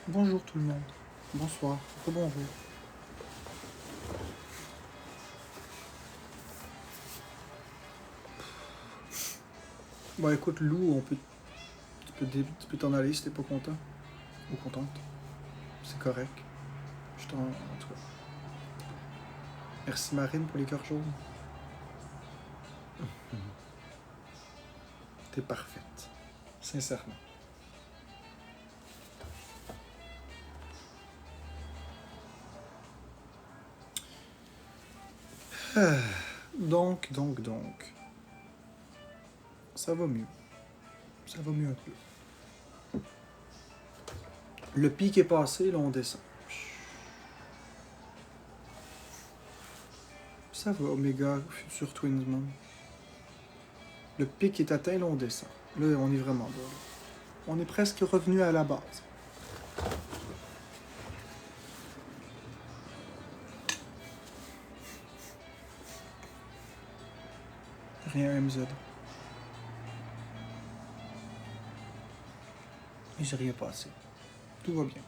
Bonjour tout le monde. Bonsoir. Rebonjour. Bon écoute Lou, tu peux t'en aller si t'es pas content. Ou contente. C'est correct. En tout cas. Merci Marine pour les cœurs jaunes. T'es parfaite. Sincèrement. Donc. Ça va mieux. Ça va mieux un peu. Le pic est passé, là on descend. Ça va, Omega, sur Twins Moon. Le pic est atteint, là on descend. Là on est vraiment bas. Là. On est presque revenu à la base. Rien MZ. Il s'est rien passé. Tout va bien.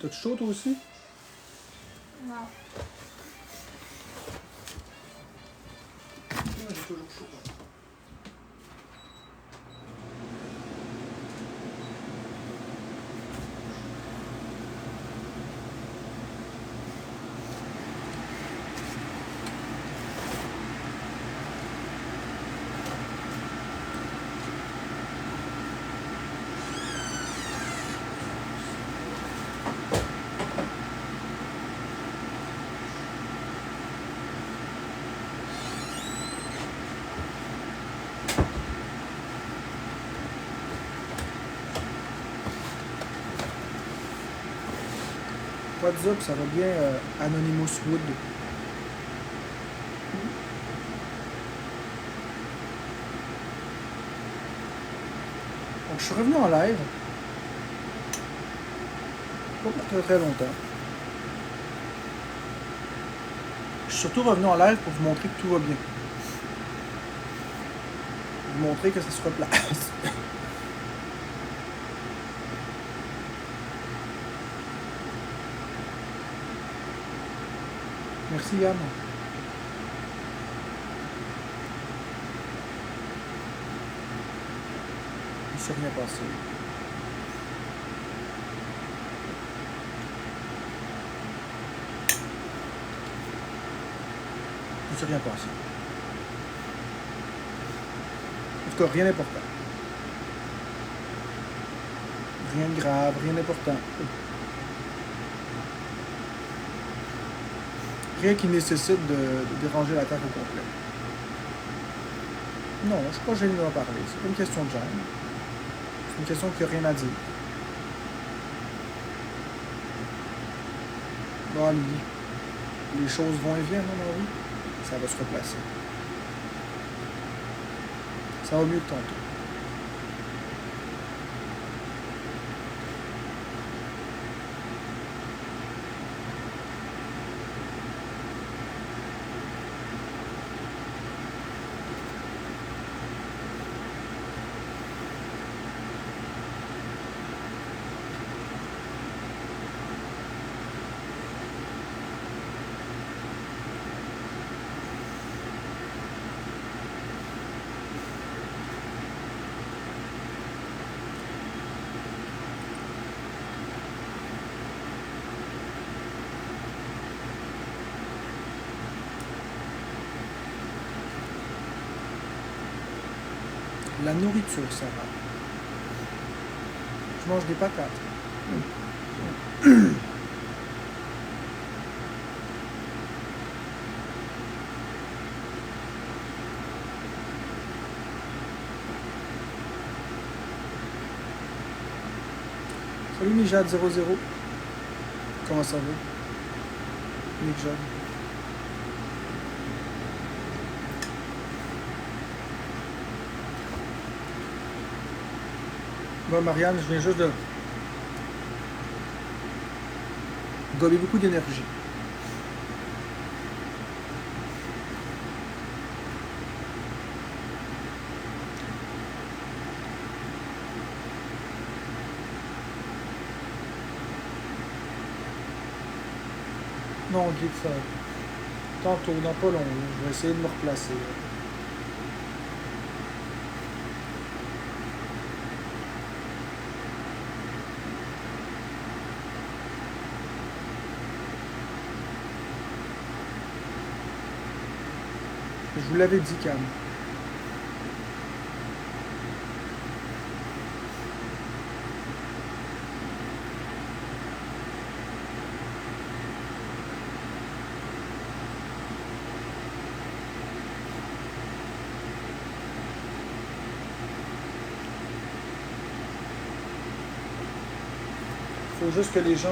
T'as-tu chaud toi aussi? Non. Moi j'ai toujours chaud. What's up, ça va bien, Anonymous Wood. Donc, je suis revenu en live. Pas pour très très longtemps. Je suis surtout revenu en live pour vous montrer que tout va bien. Vous montrer que ça se replace. Merci Yann. Il s'est rien passé. Il s'est rien passé. En tout cas, rien d'important. Rien de grave, rien d'important. Rien qui nécessite de déranger la Terre au complet. Non, je suis pas gêné d'en parler. C'est pas une question de gêne. C'est une question qui n'a rien à dire. Bon, les choses vont et viennent, mon avis. Ça va se replacer. Ça va mieux que tantôt. La nourriture, ça va. Je mange des patates. Salut Nijad00. Comment ça va? Nijad. Bon, Marianne, je viens juste de gober beaucoup d'énergie. Non, Guy, ça. Tantôt, dans pas long, je vais essayer de me replacer. Je vous l'avais dit, Cam. Il faut juste que les gens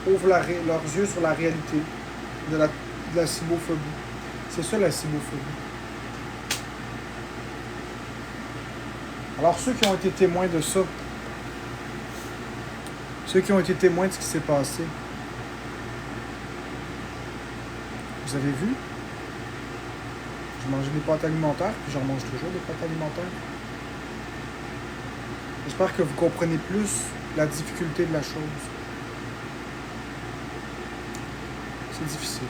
ouvrent leurs yeux sur la réalité de la cybophobie. C'est ça la cybophobie. Alors ceux qui ont été témoins de ça, ceux qui ont été témoins de ce qui s'est passé, vous avez vu? Je mangeais des pâtes alimentaires, puis j'en mange toujours des pâtes alimentaires. J'espère que vous comprenez plus la difficulté de la chose. C'est difficile.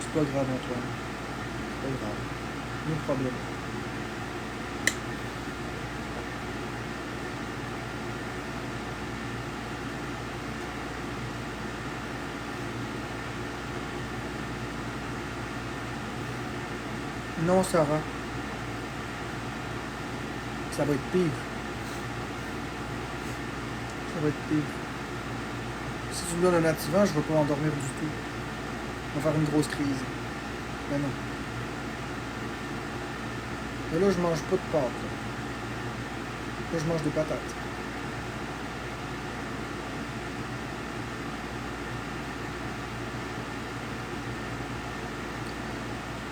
C'est pas grave, Antoine. C'est pas grave. No problème. Non, Sarah. Ça va être pire. Ça va être pire. Si tu me donnes un activant, je ne vais pas m'endormir du tout. On va faire une grosse crise. Mais non. Mais là, je mange pas de pâtes. Là, je mange des patates.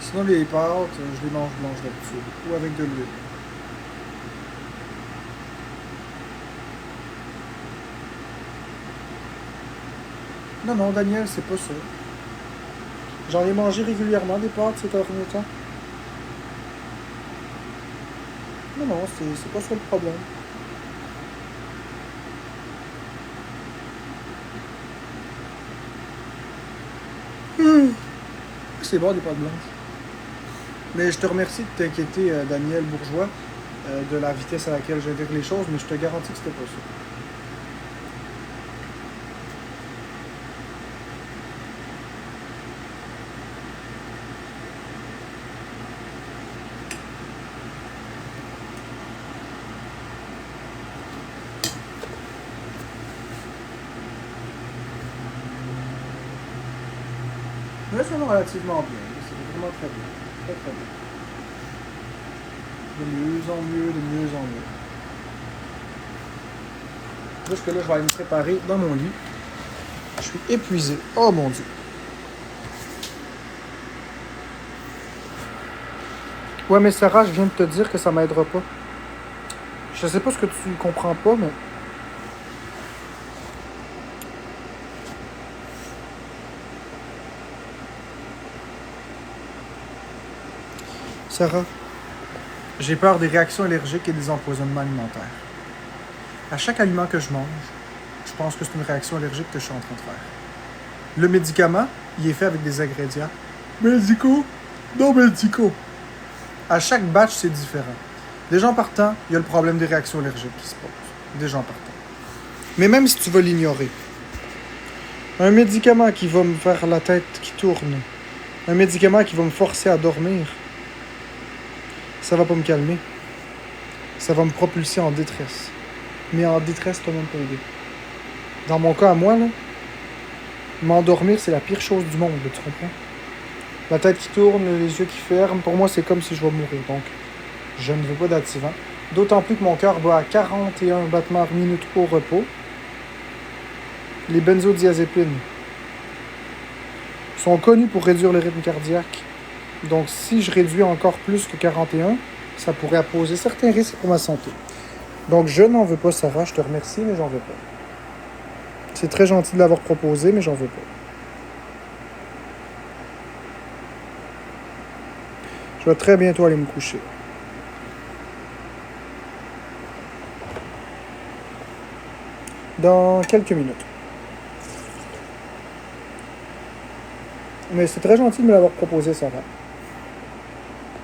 Sinon, les pâtes, je les mange blanches d'habitude. Ou avec de l'huile. Non, non, Daniel, c'est pas ça. J'en ai mangé régulièrement des pâtes ces derniers temps. Non, non, c'est pas ça le problème. C'est bon, des pâtes blanches. Mais je te remercie de t'inquiéter, Daniel Bourgeois, de la vitesse à laquelle j'intègre les choses, mais je te garantis que c'était pas ça. Mais ça va relativement bien. C'est vraiment très bien. Très très bien. De mieux en mieux, de mieux en mieux. Jusque là, je vais aller me préparer dans mon lit. Je suis épuisé. Oh mon Dieu. Ouais, mais Sarah, je viens de te dire que ça m'aidera pas. Je sais pas ce que tu comprends pas, mais... Sarah, j'ai peur des réactions allergiques et des empoisonnements alimentaires. À chaque aliment que je mange, je pense que c'est une réaction allergique que je suis en train de faire. Le médicament, il est fait avec des ingrédients médicaux, non médicaux. À chaque batch, c'est différent. Déjà en partant, il y a le problème des réactions allergiques qui se posent. Déjà en partant. Mais même si tu veux l'ignorer, un médicament qui va me faire la tête qui tourne, un médicament qui va me forcer à dormir, ça va pas me calmer. Ça va me propulser en détresse. Mais en détresse, toi même pas aider. Dans mon cas, à moi, là, m'endormir, c'est la pire chose du monde, là, tu comprends? La tête qui tourne, les yeux qui ferment, pour moi, c'est comme si je vais mourir. Donc, je ne veux pas d'activant. D'autant plus que mon cœur bat à 41 battements par minute au repos. Les benzodiazépines sont connus pour réduire le rythme cardiaque. Donc, si je réduis encore plus que 41, ça pourrait poser certains risques pour ma santé. Donc, je n'en veux pas, Sarah. Je te remercie, mais j'en veux pas. C'est très gentil de l'avoir proposé, mais j'en veux pas. Je vais très bientôt aller me coucher. Dans quelques minutes. Mais c'est très gentil de me l'avoir proposé, Sarah.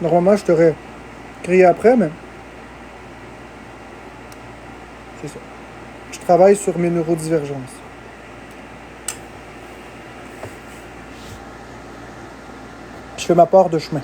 Normalement, je t'aurais crié après, mais... c'est ça. Je travaille sur mes neurodivergences. Je fais ma part de chemin.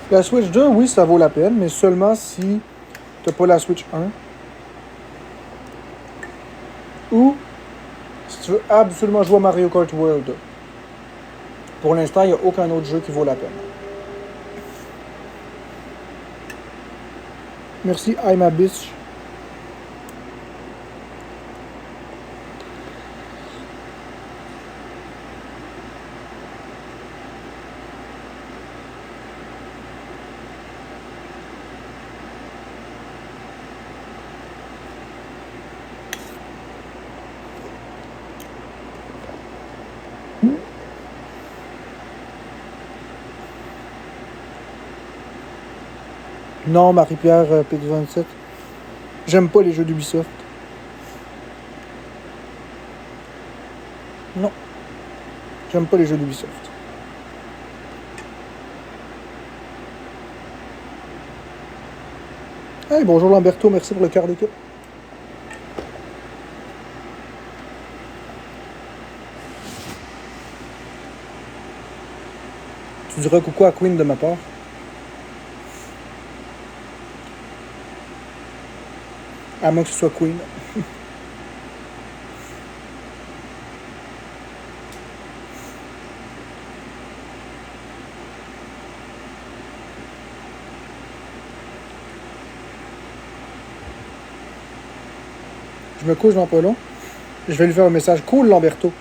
La Switch 2, oui, ça vaut la peine, mais seulement si t'as pas la Switch 1. Ou si tu veux absolument jouer à Mario Kart World. Pour l'instant, il n'y a aucun autre jeu qui vaut la peine. Merci, I'm a bitch. Non, Marie-Pierre P27. J'aime pas les jeux d'Ubisoft. Non. J'aime pas les jeux d'Ubisoft. Hey, bonjour Lamberto, merci pour le cœur d'équipe. Tu diras coucou à Queen de ma part. À moins que ce soit Queen. Je me couche dans pas long. Je vais lui faire un message. Cool, Lamberto.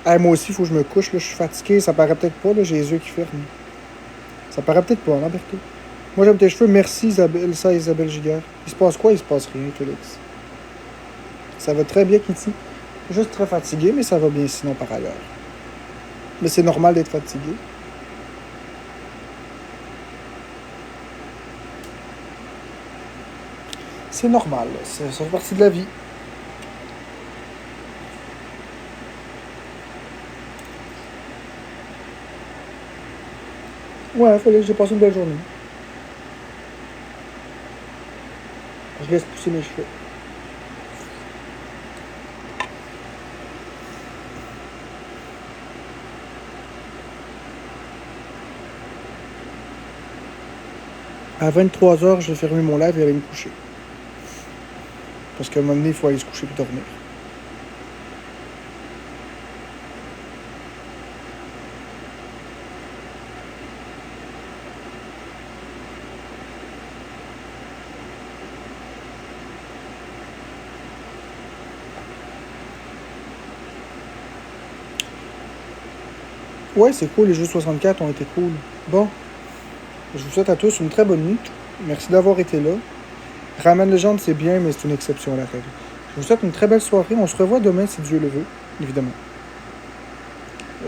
Hey, moi aussi, il faut que je me couche. Là, je suis fatigué. Ça paraît peut-être pas. Là, j'ai les yeux qui ferment. Ça paraît peut-être pas, Lamberto. Moi, j'aime tes cheveux. Merci, Isabelle Giguère. Il se passe quoi? Il se passe rien, Félix. Ça va très bien, Kitty. Juste très fatigué, mais ça va bien sinon par ailleurs. Mais c'est normal d'être fatigué. C'est normal. Ça fait partie de la vie. Ouais, Félix, j'ai passé une belle journée. Je laisse pousser mes cheveux. À 23h, je vais fermer mon live et aller me coucher. Parce qu'à un moment donné, il faut aller se coucher et dormir. Ouais, c'est cool, les jeux 64 ont été cool. Bon, je vous souhaite à tous une très bonne nuit. Merci d'avoir été là. Rayman Legends, c'est bien, mais c'est une exception à la règle. Je vous souhaite une très belle soirée. On se revoit demain si Dieu le veut, évidemment.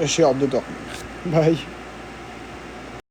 J'ai hâte de dormir. Bye.